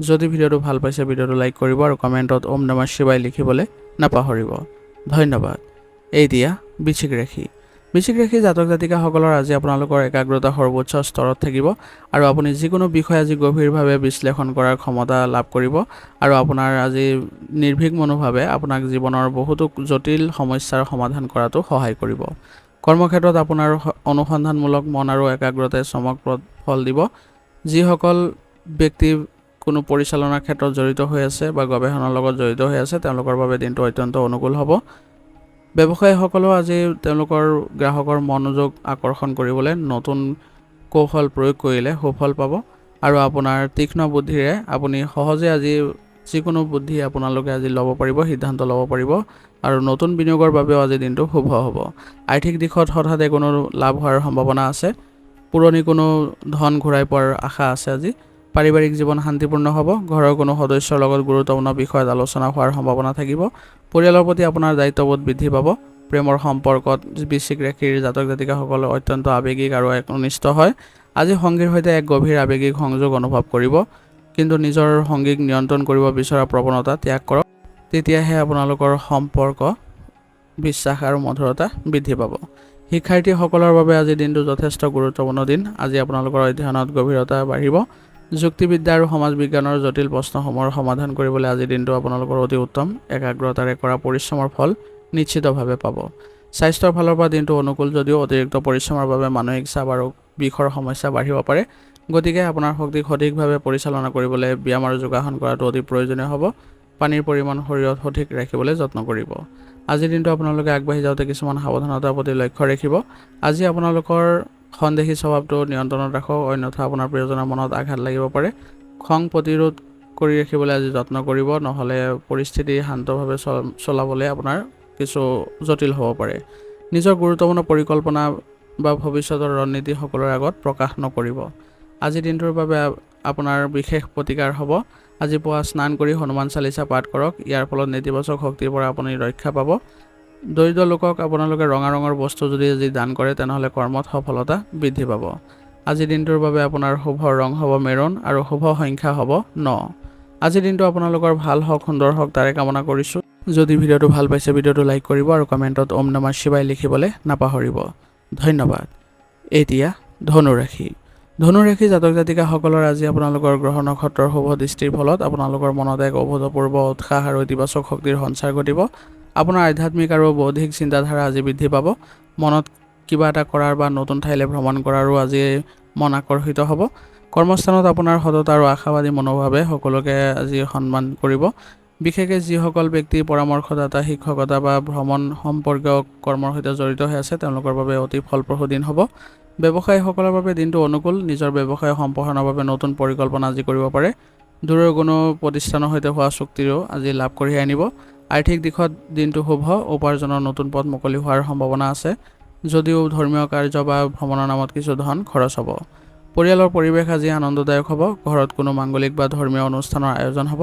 যদি ভিডিঅ'টো ভাল পাইছে ভিডিঅ'টো লাইক কৰিব আৰু কমেণ্টত ওম নমঃ শিৱায় লিখিবলৈ নাপাহৰিব। ধন্যবাদ। এতিয়া বৃশ্চিক ৰাশি। বৃশ্চিক ৰাশি জাতক জাতিকাসকলৰ আজি আপোনালোকৰ একাগ্ৰতা সৰ্বোচ্চ স্তৰত থাকিব আৰু আপুনি যিকোনো বিষয় আজি গভীৰভাৱে বিশ্লেষণ কৰাৰ ক্ষমতা লাভ কৰিব। আৰু আপোনাৰ আজি নিৰ্ভীক মনোভাৱে আপোনাক জীৱনৰ বহুতো জটিল সমস্যাৰ সমাধান কৰাটো সহায় কৰিব। কৰ্মক্ষেত্ৰত আপোনাৰ অনুসন্ধানমূলক মন আৰু একাগ্ৰতাই চমকপ্ৰদ ফল দিব। যিসকল ব্যক্তি কোনো পৰিচালনাৰ ক্ষেত্ৰত জড়িত হৈ আছে বা গৱেষণাৰ লগত জড়িত হৈ আছে তেওঁলোকৰ বাবে দিনটো অত্যন্ত অনুকূল হ'ব। ব্যৱসায়ীসকলেও আজি তেওঁলোকৰ গ্ৰাহকৰ মনোযোগ আকৰ্ষণ কৰিবলৈ নতুন কৌশল প্ৰয়োগ কৰিলে সুফল পাব। আৰু আপোনাৰ তীক্ষ্ণ বুদ্ধিৰে আপুনি সহজে আজি যিকোনো বুদ্ধি আপোনালোকে আজি ল'ব পাৰিব, সিদ্ধান্ত ল'ব পাৰিব। আৰু নতুন বিনিয়োগৰ বাবেও আজি দিনটো শুভ হ'ব। আৰ্থিক দিশত হঠাতে কোনো লাভ হোৱাৰ সম্ভাৱনা আছে। পুৰণি কোনো ধন ঘূৰাই পোৱাৰ আশা আছে আজি। পাৰিবাৰিক জীৱন শান্তিপূৰ্ণ হ'ব। ঘৰৰ কোনো সদস্যৰ লগত গুৰুত্বপূৰ্ণ বিষয়ত আলোচনা হোৱাৰ সম্ভাৱনা থাকিব। পৰিয়ালৰ প্ৰতি আপোনাৰ দায়িত্ববোধ বৃদ্ধি পাব। প্ৰেমৰ সম্পৰ্কত বৃশ্চিক ৰাশিৰ জাতক জাতিকাসকল অত্যন্ত আৱেগিক আৰু একনিষ্ঠ হয়। আজি সংগীৰ সৈতে এক গভীৰ আৱেগিক সংযোগ অনুভৱ কৰিব। কিন্তু নিজৰ সংগীক নিয়ন্ত্ৰণ কৰিব বিচৰা প্ৰৱণতা ত্যাগ কৰক। তেতিয়াহে আপোনালোকৰ সম্পৰ্ক, বিশ্বাস আৰু মধুৰতা বৃদ্ধি পাব। শিক্ষাৰ্থীসকলৰ বাবে আজি দিনটো যথেষ্ট গুৰুত্বপূৰ্ণ দিন। আজি আপোনালোকৰ অধ্যয়নত গভীৰতা বাঢ়িব। যুক্তিবিদ্যা আৰু সমাজ বিজ্ঞানৰ জটিল প্ৰশ্নসমূহৰ সমাধান কৰিবলৈ আজিৰ দিনটো আপোনালোকৰ অতি উত্তম। একাগ্ৰতাৰে কৰা পৰিশ্ৰমৰ ফল নিশ্চিতভাৱে পাব। স্বাস্থ্যৰ ফালৰ পৰা দিনটো অনুকূল যদিও অতিৰিক্ত পৰিশ্ৰমৰ বাবে মানসিক চাপ আৰু বিষৰ সমস্যা বাঢ়িব পাৰে। গতিকে আপোনাৰ শক্তিক সঠিকভাৱে পৰিচালনা কৰিবলৈ ব্যায়াম আৰু যোগাসন কৰাটো অতি প্ৰয়োজনীয় হ'ব। পানীৰ পৰিমাণ শৰীৰত সঠিক ৰাখিবলৈ যত্ন কৰিব। আজিৰ দিনটো আপোনালোকে আগবাঢ়ি যাওঁতে কিছুমান সাৱধানতাৰ প্ৰতি লক্ষ্য ৰাখিব। আজি আপোনালোকৰ সন্দেহী স্বভাৱটো নিয়ন্ত্ৰণত ৰাখক, অন্যথা আপোনাৰ প্ৰিয়জনৰ মনত আঘাত লাগিব পাৰে। খং প্ৰতিৰোধ কৰি ৰাখিবলৈ আজি যত্ন কৰিব, নহ'লে পৰিস্থিতি শান্তভাৱে চলাবলৈ আপোনাৰ কিছু জটিল হ'ব পাৰে। নিজৰ গুৰুত্বপূৰ্ণ পৰিকল্পনা বা ভৱিষ্যতৰ ৰণনীতি সকলোৰে আগত প্ৰকাশ নকৰিব। আজিৰ দিনটোৰ বাবে আপোনাৰ বিশেষ প্ৰতিকাৰ হ'ব। আজি পুৱা স্নান কৰি হনুমান চালিচা পাঠ কৰক। ইয়াৰ ফলত নেতিবাচক শক্তিৰ পৰা আপুনি ৰক্ষা পাব। দৰিদ্ৰ লোকক আপোনালোকে ৰঙা ৰঙৰ বস্তু যদি আজি দান কৰে তেনেহ'লে কৰ্মত সফলতা বৃদ্ধি পাব। আজিৰ দিনটোৰ বাবে আপোনাৰ শুভ ৰং হ'ব মেৰুন আৰু শুভ সংখ্যা হ'ব 9। আজিৰ দিনটো আপোনালোকৰ ভাল হওক, সুন্দৰ হওক তাৰে কামনা কৰিছোঁ। যদি ভিডিঅ'টো ভাল পাইছে ভিডিঅ'টো লাইক কৰিব আৰু কমেণ্টত ওম নমঃ শিৱায় লিখিবলৈ নাপাহৰিব। ধন্যবাদ। এতিয়া ধনুৰাশি। ধনুৰাশি জাতক জাতিকাসকলৰ আজি আপোনালোকৰ গ্ৰহ নক্ষত্ৰৰ শুভ দৃষ্টিৰ ফলত আপোনালোকৰ মনত এক অভূতপূৰ্ব উৎসাহ আৰু ইতিবাচক শক্তিৰ সঞ্চাৰ ঘটিব। আপোনাৰ আধ্যাত্মিক আৰু বৌদ্ধিক চিন্তাধাৰা আজি বৃদ্ধি পাব। মনত কিবা এটা কৰাৰ বা নতুন ঠাইলৈ ভ্ৰমণ কৰাৰো আজি মন আকৰ্ষিত হ'ব। কৰ্মস্থানত আপোনাৰ সততা আৰু আশাবাদী মনোভাৱে সকলোকে আজি সন্মান কৰিব। বিশেষকৈ যিসকল ব্যক্তি পৰামৰ্শদাতা, শিক্ষকতা বা ভ্ৰমণ সম্পৰ্কীয় কৰ্মৰ সৈতে জড়িত হৈ আছে তেওঁলোকৰ বাবে অতি ফলপ্ৰসূ দিন হ'ব। ব্যৱসায়ীসকলৰ বাবে দিনটো অনুকূল। নিজৰ ব্যৱসায় সম্প্ৰসাৰণৰ বাবে নতুন পৰিকল্পনা আজি কৰিব পাৰে। দূৰৰ কোনো প্ৰতিষ্ঠানৰ সৈতে হোৱা চুক্তিও আজি লাভ কঢ়িয়াই আনিব। আৰ্থিক দিশত দিনটো শুভ, উপাৰ্জনৰ নতুন পথ মুকলি হোৱাৰ সম্ভাৱনা আছে। যদিও ধৰ্মীয় কাৰ্য বা ভ্ৰমণৰ নামত কিছু ধন খৰচ হ'ব। পৰিয়ালৰ পৰিৱেশ আজি আনন্দদায়ক হ'ব। ঘৰত কোনো মাংগলিক বা ধৰ্মীয় অনুষ্ঠানৰ আয়োজন হ'ব।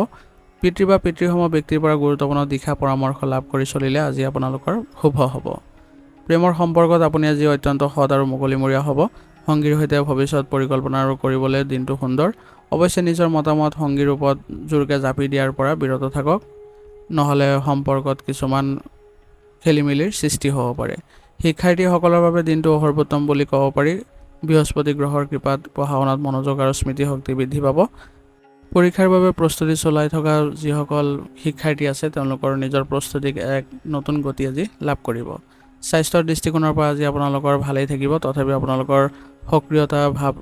পিতৃ বা পিতৃসম ব্যক্তিৰ পৰা গুৰুত্বপূৰ্ণ দিশা পৰামৰ্শ লাভ কৰি চলিলে আজি আপোনালোকৰ শুভ হ'ব। প্ৰেমৰ সম্পৰ্কত আপুনি আজি অত্যন্ত সৎ আৰু মুকলিমূৰীয়া হ'ব। সংগীৰ সৈতে ভৱিষ্যত পৰিকল্পনা কৰিবলৈ দিনটো সুন্দৰ। অৱশ্যে নিজৰ মতামত সংগীৰ ওপৰত জোৰকৈ জাপি দিয়াৰ পৰা বিৰত থাকক, নহ'লে সম্পৰ্কত কিছুমান খেলিমেলিৰ সৃষ্টি হ'ব পাৰে। শিক্ষাৰ্থীসকলৰ বাবে দিনটো সৰ্বোত্তম বুলি ক'ব পাৰি। বৃহস্পতি গ্ৰহৰ কৃপাত পঢ়া শুনাত মনোযোগ আৰু স্মৃতিশক্তি বৃদ্ধি পাব। পৰীক্ষাৰ বাবে প্ৰস্তুতি চলাই থকা যিসকল শিক্ষাৰ্থী আছে তেওঁলোকৰ নিজৰ প্ৰস্তুতিক এক নতুন গতি আজি লাভ কৰিব। স্বাস্থ্যৰ দৃষ্টিকোণৰ পৰা আজি আপোনালোকৰ ভালেই থাকিব। তথাপিও আপোনালোকৰ সক্ৰিয়তা ভাৱ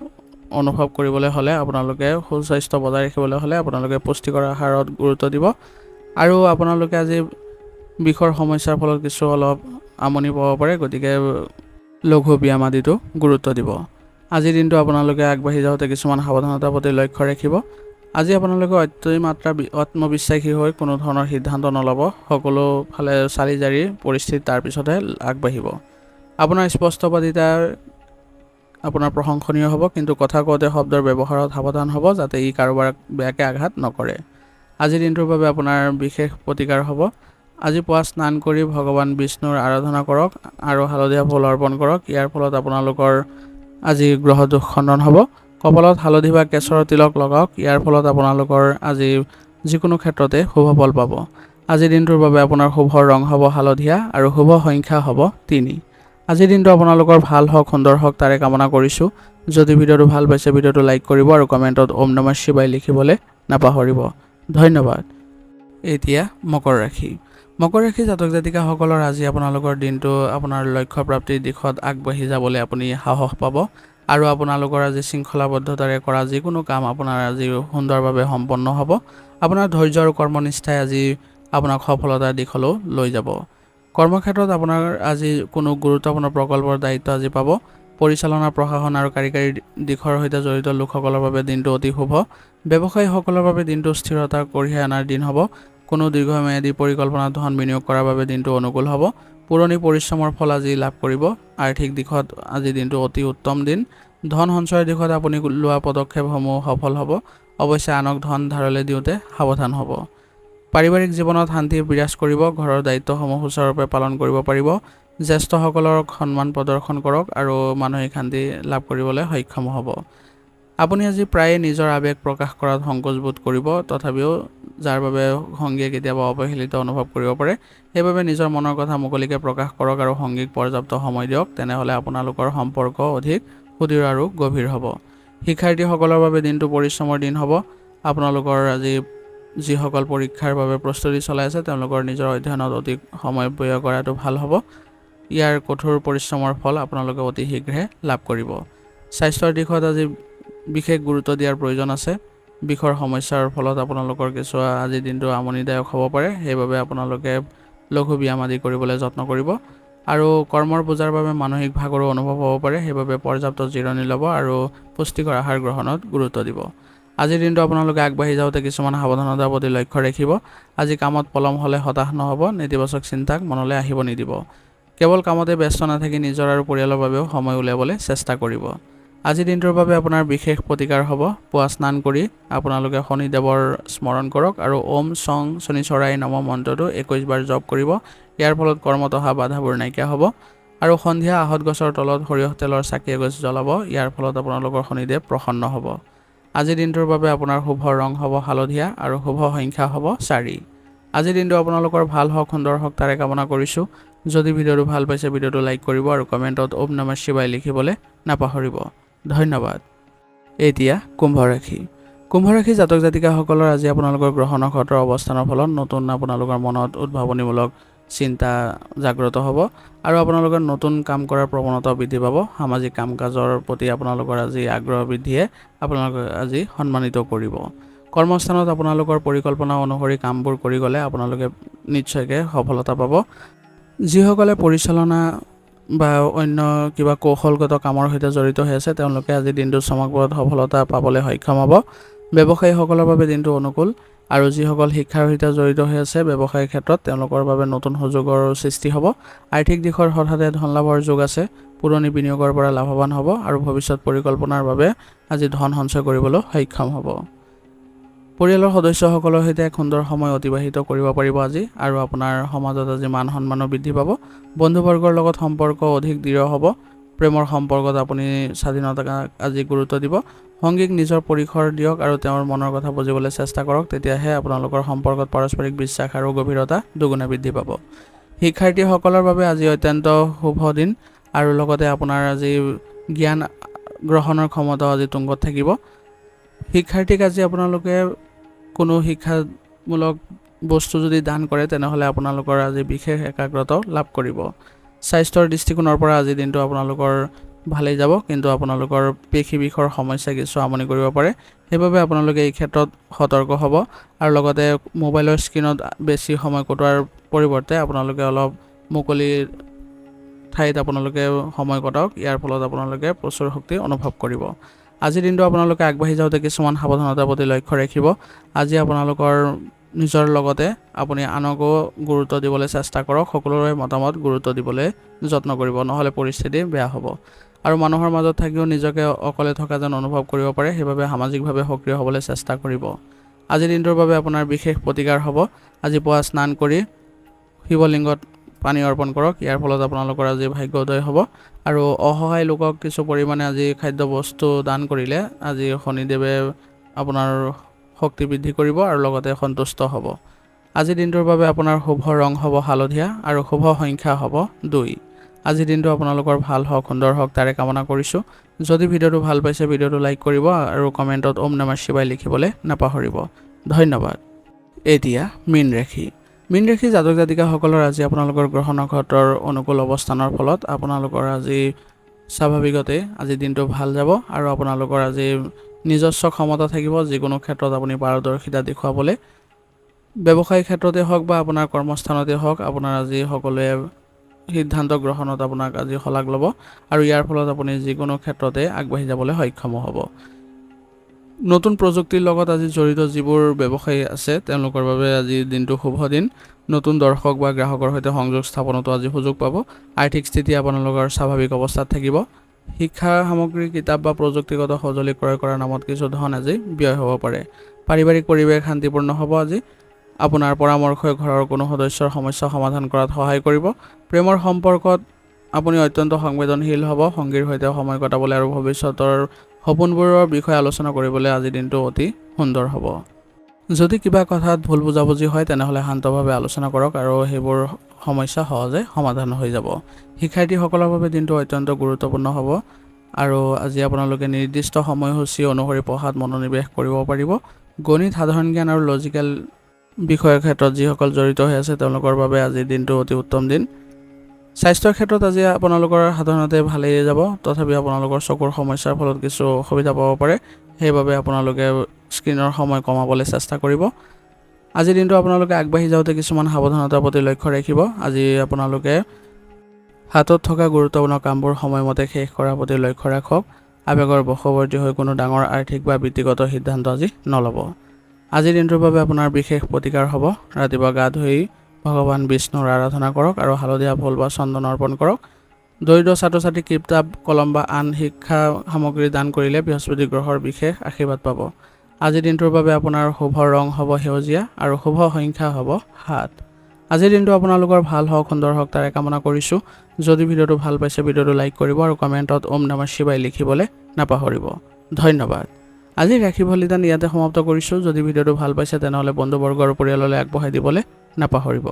অনুভৱ কৰিবলৈ হ'লে আপোনালোকে সুস্বাস্থ্য বজাই ৰাখিবলৈ হ'লে আপোনালোকে পুষ্টিকৰ আহাৰত গুৰুত্ব দিব। আৰু আপোনালোকে আজি বিষৰ সমস্যাৰ ফলত কিছু অলপ আমনি পাব পাৰে, গতিকে লঘু ব্যায়াম আদিতো গুৰুত্ব দিব। আজিৰ দিনটো আপোনালোকে আগবাঢ়ি যাওঁতে কিছুমান সাৱধানতাৰ প্ৰতি লক্ষ্য ৰাখিব। আজি আপোনালোকে অতিমাত্ৰা আত্মবিশ্বাসী হৈ কোনো ধৰণৰ সিদ্ধান্ত নল'ব। সকলো ফালে চালি জাৰি পৰিস্থিতি তাৰপিছতহে আগবাঢ়িব। আপোনাৰ স্পষ্টবাদিতা আপোনাৰ প্ৰশংসনীয় হ'ব, কিন্তু কথা কওঁতে শব্দৰ ব্যৱহাৰত সাৱধান হ'ব যাতে ই কাৰোবাক বেয়াকৈ আঘাত নকৰে। আজিৰ দিনটোৰ বাবে আপোনাৰ বিশেষ প্ৰতিকাৰ হ'ব। আজি পুৱা স্নান কৰি ভগৱান বিষ্ণুৰ আৰাধনা কৰক আৰু হালধীয়া ফুল অৰ্পণ কৰক। ইয়াৰ ফলত আপোনালোকৰ আজি গ্ৰহ দোষ খণ্ডন হ'ব। কপালত হালধি বা কেশৰৰ তিলক লগাওক। ইয়াৰ ফলত আপোনালোকৰ আজি যিকোনো ক্ষেত্ৰতে শুভ ফল পাব। আজিৰ দিনটোৰ বাবে আপোনাৰ শুভ ৰং হ'ব হালধীয়া আৰু শুভ সংখ্যা হ'ব 3। আজিৰ দিনটো আপোনালোকৰ ভাল হওক, সুন্দৰ হওক তাৰে কামনা কৰিছোঁ। যদি ভিডিঅ'টো ভাল পাইছে ভিডিঅ'টো লাইক কৰিব আৰু কমেণ্টত ওম নমঃ শিৱায় লিখিবলৈ নাপাহৰিব। ধন্যবাদ। এতিয়া মকৰ ৰাশি। মকৰ ৰাশি জাতক জাতিকাসকলৰ আজি আপোনালোকৰ দিনটো আপোনাৰ লক্ষ্য প্ৰাপ্তিৰ দিশত আগবাঢ়ি যাবলৈ আপুনি সাহস পাব আৰু আপোনালোকৰ আজি শৃংখলাবদ্ধতাৰে কৰা যিকোনো কাম আপোনাৰ আজি সুন্দৰভাৱে সম্পন্ন হ'ব। আপোনাৰ ধৈৰ্য আৰু কৰ্মনিষ্ঠাই আজি আপোনাক সফলতাৰ দিশলৈ লৈ যাব। কৰ্মক্ষেত্ৰত আপোনাৰ আজি কোনো গুৰুত্বপূৰ্ণ প্ৰকল্পৰ দায়িত্ব আজি পাব। পৰিচালনা, প্ৰশাসন আৰু কাৰিকৰী দিশৰ সৈতে জড়িত লোকসকলৰ বাবে দিনটো অতি শুভ। ব্যৱসায়ীসকলৰ বাবে দিনটো স্থিৰতা কঢ়িয়াই অনাৰ দিন হ'ব। কোনো দীৰ্ঘম্যাদী পৰিকল্পনাত ধন বিনিয়োগ কৰাৰ বাবে দিনটো অনুকূল হ'ব। পুৰণি পৰিশ্ৰমৰ ফল আজি লাভ কৰিব। আৰ্থিক দিশত আজি দিনটো অতি উত্তম দিন। ধন সঞ্চয়ৰ দিশত আপুনি লোৱা পদক্ষেপসমূহ সফল হ'ব। অৱশ্যে আনক ধন ধাৰলৈ দিওঁতে সাৱধান হ'ব। পাৰিবাৰিক জীৱনত শান্তি বিৰাজ কৰিব। ঘৰৰ দায়িত্বসমূহ সুচাৰুৰূপে পালন কৰিব পাৰিব। জ্যেষ্ঠসকলক সন্মান প্ৰদৰ্শন কৰক আৰু মানসিক শান্তি লাভ কৰিবলৈ সক্ষম হ'ব। আপুনি আজি প্ৰায়ে নিজৰ আৱেগ প্ৰকাশ কৰাত সংকোচ বোধ কৰিব, তথাপিও যাৰ বাবে সংগীয়ে কেতিয়াবা অৱহেলিত অনুভৱ কৰিব পাৰে। সেইবাবে নিজৰ মনৰ কথা মুকলিকৈ প্ৰকাশ কৰক আৰু সংগীক পৰ্যাপ্ত সময় দিয়ক। তেনেহ'লে আপোনালোকৰ সম্পৰ্ক অধিক সুদৃঢ় আৰু গভীৰ হ'ব। শিক্ষাৰ্থীসকলৰ বাবে দিনটো পৰিশ্ৰমৰ দিন হ'ব। আপোনালোকৰ আজি যিসকল পৰীক্ষাৰ বাবে প্ৰস্তুতি চলাই আছে তেওঁলোকৰ নিজৰ অধ্যয়নত অধিক সময় ব্যয় কৰাটো ভাল হ'ব। ইয়াৰ কঠোৰ পৰিশ্ৰমৰ ফল আপোনালোকে অতি শীঘ্ৰে লাভ কৰিব। স্বাস্থ্যৰ দিশত আজি বিশেষ গুৰুত্ব দিয়াৰ প্ৰয়োজন আছে। বিষৰ সমস্যাৰ ফলত আপোনালোকৰ কিছু আজিৰ দিনটো আমনিদায়ক হ'ব পাৰে, সেইবাবে আপোনালোকে লঘু ব্যায়াম আদি কৰিবলৈ যত্ন কৰিব। আৰু কৰ্মৰ বোজাৰ বাবে মানসিক ভাগৰো অনুভৱ হ'ব পাৰে, সেইবাবে পৰ্যাপ্ত জিৰণি ল'ব আৰু পুষ্টিকৰ আহাৰ গ্ৰহণত গুৰুত্ব দিব। আজিৰ দিনটো আপোনালোকে আগবাঢ়ি যাওঁতে কিছুমান সাৱধানতাৰ প্ৰতি লক্ষ্য ৰাখিব। আজি কামত পলম হ'লে হতাশ নহ'ব, নেতিবাচক চিন্তাক মনলৈ আহিব নিদিব। কেৱল কামতে ব্যস্ত নাথাকি নিজৰ আৰু পৰিয়ালৰ বাবেও সময় উলিয়াবলৈ চেষ্টা কৰিব। আজিৰ দিনটোৰ বাবে আপোনাৰ বিশেষ প্ৰতিকাৰ হ'ব। পুৱা স্নান কৰি আপোনালোকে শনিদেৱৰ স্মৰণ কৰক আৰু ওম শং শনিশ্বৰাই নম মন্ত্ৰটো 21 বাৰ জপ কৰিব। ইয়াৰ ফলত কৰ্মত অহা বাধাবোৰ নাইকিয়া হ'ব। আৰু সন্ধিয়া আহঁত গছৰ তলত সৰিয়হ তেলৰ চাকি এগছ জ্বলাব। ইয়াৰ ফলত আপোনালোকৰ শনিদেৱ প্ৰসন্ন হ'ব। আজিৰ দিনটোৰ বাবে আপোনাৰ শুভ ৰং হ'ব হালধীয়া আৰু শুভ সংখ্যা হ'ব 4। আজিৰ দিনটো আপোনালোকৰ ভাল হওক, সুন্দৰ হওক তাৰে কামনা কৰিছোঁ। যদি ভিডিঅ'টো ভাল পাইছে ভিডিঅ'টো লাইক কৰিব আৰু কমেণ্টত ওম নমঃ শিৱায় লিখিবলৈ নাপাহৰিব। ধন্যবাদ। এতিয়া কুম্ভ ৰাশি। কুম্ভ ৰাশি জাতক জাতিকাসকলৰ আজি আপোনালোকৰ গ্ৰহ নক্ষত্ৰৰ অৱস্থানৰ ফলত নতুন আপোনালোকৰ মনত উদ্ভাৱনীমূলক চিন্তা জাগ্ৰত হ'ব আৰু আপোনালোকৰ নতুন কাম কৰাৰ প্ৰৱণতা বৃদ্ধি পাব। সামাজিক কাম কাজৰ প্ৰতি আপোনালোকৰ আজি আগ্ৰহ বৃদ্ধিয়ে আপোনালোকক আজি সন্মানিত কৰিব। কৰ্মস্থানত আপোনালোকৰ পৰিকল্পনা অনুসৰি কামবোৰ কৰি গ'লে আপোনালোকে নিশ্চয়কৈ সফলতা পাব। যিসকলে পৰিচালনা বা অন্য কিবা কৌশলগত কামৰ সৈতে জড়িত হৈ আছে তেওঁলোকে আজি দিনটোত চমকপ্ৰদ সফলতা পাবলৈ সক্ষম হ'ব। ব্যৱসায়ীসকলৰ বাবে দিনটো অনুকূল আৰু যিসকল শিক্ষাৰ সৈতে জড়িত হৈ আছে ব্যৱসায়িক ক্ষেত্ৰত তেওঁলোকৰ বাবে নতুন সুযোগৰ সৃষ্টি হ'ব। আৰ্থিক দিশৰ হঠাতে ধন লাভৰ যোগ আছে। পুৰণি বিনিয়োগৰ পৰা লাভৱান হ'ব আৰু ভৱিষ্যত পৰিকল্পনাৰ বাবে আজি ধন সঞ্চয় কৰিবলৈ সক্ষম হ'ব। পৰিয়ালৰ সদস্যসকলৰ সৈতে এক সুন্দৰ সময় অতিবাহিত কৰিব পাৰিব আজি আৰু আপোনাৰ সমাজত আজি মান সন্মানো বৃদ্ধি পাব। বন্ধুবৰ্গৰ লগত সম্পৰ্ক অধিক দৃঢ় হ'ব। প্ৰেমৰ সম্পৰ্কত আপুনি স্বাধীনতাক আজি গুৰুত্ব দিব। সংগীক নিজৰ পৰিসৰ দিয়ক আৰু তেওঁৰ মনৰ কথা বুজিবলৈ চেষ্টা কৰক, তেতিয়াহে আপোনালোকৰ সম্পৰ্কত পাৰস্পৰিক বিশ্বাস আৰু গভীৰতা দুগুণে বৃদ্ধি পাব। শিক্ষাৰ্থীসকলৰ বাবে আজি অত্যন্ত শুভ দিন আৰু লগতে আপোনাৰ আজি জ্ঞান গ্ৰহণৰ ক্ষমতাও আজি তুংগত থাকিব। শিক্ষাৰ্থীক আজি আপোনালোকে কোনো শিক্ষামূলক বস্তু যদি দান কৰে তেনেহ'লে আপোনালোকৰ আজি বিশেষ একাগ্ৰতা লাভ কৰিব। স্বাস্থ্যৰ দৃষ্টিকোণৰ পৰা আজিৰ দিনটো আপোনালোকৰ ভালেই যাব, কিন্তু আপোনালোকৰ পেশী বিষৰ সমস্যাই কিছু আমনি কৰিব পাৰে, সেইবাবে আপোনালোকে এই ক্ষেত্ৰত সতৰ্ক হ'ব আৰু লগতে মোবাইলৰ স্ক্ৰীণত বেছি সময় কটোৱাৰ পৰিৱৰ্তে আপোনালোকে অলপ মুকলি ঠাইত আপোনালোকে সময় কটাওক। ইয়াৰ ফলত আপোনালোকে প্ৰচুৰ শক্তি অনুভৱ কৰিব। আজিৰ দিনটো আপোনালোকে আগবাঢ়ি যাওঁতে কিছুমান সাৱধানতাৰ প্ৰতি লক্ষ্য ৰাখিব। আজি আপোনালোকৰ নিজৰ লগতে আপুনি আনকো গুৰুত্ব দিবলৈ চেষ্টা কৰক। সকলোৰে মতামত গুৰুত্ব দিবলৈ যত্ন কৰিব, নহ'লে পৰিস্থিতি বেয়া হ'ব। আৰু মানুহৰ মাজত থাকিও নিজকে অকলে থকা যেন অনুভৱ কৰিব পাৰে, সেইবাবে সামাজিকভাৱে সক্ৰিয় হ'বলৈ চেষ্টা কৰিব। আজিৰ দিনটোৰ বাবে আপোনাৰ বিশেষ প্ৰতিকাৰ হ'ব। আজি পুৱা স্নান কৰি শিৱলিংগত পানী অৰ্পণ কৰক। ইয়াৰ ফলত আপোনালোকৰ আজি ভাগ্যোদয় হ'ব আৰু অসহায় লোকক কিছু পৰিমাণে আজি খাদ্য বস্তু দান কৰিলে আজি শনিদেৱে আপোনাৰ শক্তি বৃদ্ধি কৰিব আৰু লগতে সন্তুষ্ট হ'ব। আজিৰ দিনটোৰ বাবে আপোনাৰ শুভ ৰং হ'ব হালধীয়া আৰু শুভ সংখ্যা হ'ব 2। আজিৰ দিনটো আপোনালোকৰ ভাল হওক, সুন্দৰ হওক তাৰে কামনা কৰিছোঁ। যদি ভিডিঅ'টো ভাল পাইছে ভিডিঅ'টো লাইক কৰিব আৰু কমেণ্টত ওম নমঃ শিৱায় লিখিবলৈ নাপাহৰিব। ধন্যবাদ। এতিয়া মীন ৰাশি। মীন ৰাশি জাতক জাতিকাসকলৰ আজি আপোনালোকৰ গ্ৰহ নক্ষত্ৰৰ অনুকূল অৱস্থানৰ ফলত আপোনালোকৰ আজি স্বাভাৱিকতে আজি দিনটো ভাল যাব আৰু আপোনালোকৰ আজি নিজস্ব ক্ষমতা থাকিব যিকোনো ক্ষেত্ৰত আপুনি পাৰদৰ্শিতা দেখুৱাবলৈ। ব্যৱসায়িক ক্ষেত্ৰতে হওক বা আপোনাৰ কৰ্মস্থানতে হওক আপোনাৰ আজি সকলোৱে সিদ্ধান্ত গ্ৰহণত আপোনাক আজি শলাগ ল'ব আৰু ইয়াৰ ফলত আপুনি যিকোনো ক্ষেত্ৰতে আগবাঢ়ি যাবলৈ সক্ষম হ'ব। নতুন প্ৰযুক্তিৰ লগত আজি জড়িত যিবোৰ ব্যৱসায়ী আছে তেওঁলোকৰ বাবে আজি দিনটো শুভ দিন। নতুন দৰ্শক বা গ্ৰাহকৰ সৈতে সংযোগ স্থাপনতো আজি সুযোগ পাব। আৰ্থিক স্থিতি আপোনালোকৰ স্বাভাৱিক অৱস্থাত থাকিব। শিক্ষা সামগ্ৰী, কিতাপ বা প্ৰযুক্তিগত সঁজুলি ক্ৰয় কৰাৰ নামত কিছু ধন আজি ব্যয় হ'ব পাৰে। পাৰিবাৰিক পৰিৱেশ শান্তিপূৰ্ণ হ'ব আজি। আপোনাৰ পৰামৰ্শই ঘৰৰ কোনো সদস্যৰ সমস্যা সমাধান কৰাত সহায় কৰিব। প্ৰেমৰ সম্পৰ্কত আপুনি অত্যন্ত সংবেদনশীল হ'ব। সংগীৰ সৈতে সময় কটাবলৈ আৰু ভৱিষ্যতৰ সপোনবোৰৰ বিষয়ে আলোচনা কৰিবলৈ আজিৰ দিনটো অতি সুন্দৰ হ'ব। যদি কিবা কথাত ভুল বুজাবুজি হয় তেনেহ'লে শান্তভাৱে আলোচনা কৰক আৰু সেইবোৰ সমস্যা সহজে সমাধান হৈ যাব। শিক্ষাৰ্থীসকলৰ বাবে দিনটো অত্যন্ত গুৰুত্বপূৰ্ণ হ'ব আৰু আজি আপোনালোকে নিৰ্দিষ্ট সময়সূচী অনুসৰি পঢ়াত মনোনিৱেশ কৰিব পাৰিব। গণিত, সাধাৰণ জ্ঞান আৰু লজিকেল বিষয়ৰ ক্ষেত্ৰত যিসকল জড়িত হৈ আছে তেওঁলোকৰ বাবে আজিৰ দিনটো অতি উত্তম দিন। স্বাস্থ্যৰ ক্ষেত্ৰত আজি আপোনালোকৰ সাধাৰণতে ভালেই যাব, তথাপি আপোনালোকৰ চকুৰ সমস্যাৰ ফলত কিছু অসুবিধা পাব পাৰে। সেইবাবে আপোনালোকে স্ক্ৰীনৰ সময় কমাবলৈ চেষ্টা কৰিব। আজিৰ দিনটো আপোনালোকে আগবাঢ়ি যাওঁতে কিছুমান সাৱধানতাৰ প্ৰতি লক্ষ্য ৰাখিব। আজি আপোনালোকে হাতত থকা গুৰুত্বপূৰ্ণ কামবোৰ সময়মতে শেষ কৰাৰ প্ৰতি লক্ষ্য ৰাখক। আৱেগৰ বশৱৰ্তী হৈ কোনো ডাঙৰ আৰ্থিক বা বৃত্তিগত সিদ্ধান্ত আজি নল'ব। আজিৰ দিনটোৰ বাবে আপোনাৰ বিশেষ প্ৰতিকাৰ হ'ব। ৰাতিপুৱা গা ধুই ভগৱান বিষ্ণুৰ আৰাধনা কৰক আৰু হালধীয়া ফুল বা চন্দন অৰ্পণ কৰক। দৰিদ্ৰ ছাত্ৰ ছাত্ৰীক কিতাপ, কলম বা আন শিক্ষা সামগ্ৰী দান কৰিলে বৃহস্পতি গ্ৰহৰ বিশেষ আশীৰ্বাদ পাব। আজিৰ দিনটোৰ বাবে আপোনাৰ শুভ ৰং হ'ব সেউজীয়া আৰু শুভ সংখ্যা হ'ব 7। আজিৰ দিনটো আপোনালোকৰ ভাল হওক, সুন্দৰ হওক তাৰে কামনা কৰিছোঁ। যদি ভিডিঅ'টো ভাল পাইছে ভিডিঅ'টো লাইক কৰিব আৰু কমেণ্টত ওম নমঃ শিৱায় লিখিবলৈ নাপাহৰিব। ধন্যবাদ। আজি ৰাশি ফলিতান ইয়াতে সমাপ্ত কৰিছোঁ। যদি ভিডিঅ'টো ভাল পাইছে তেনেহ'লে বন্ধুবৰ্গ আৰু পৰিয়াললৈ আগবঢ়াই দিবলৈ নাপাহৰিব।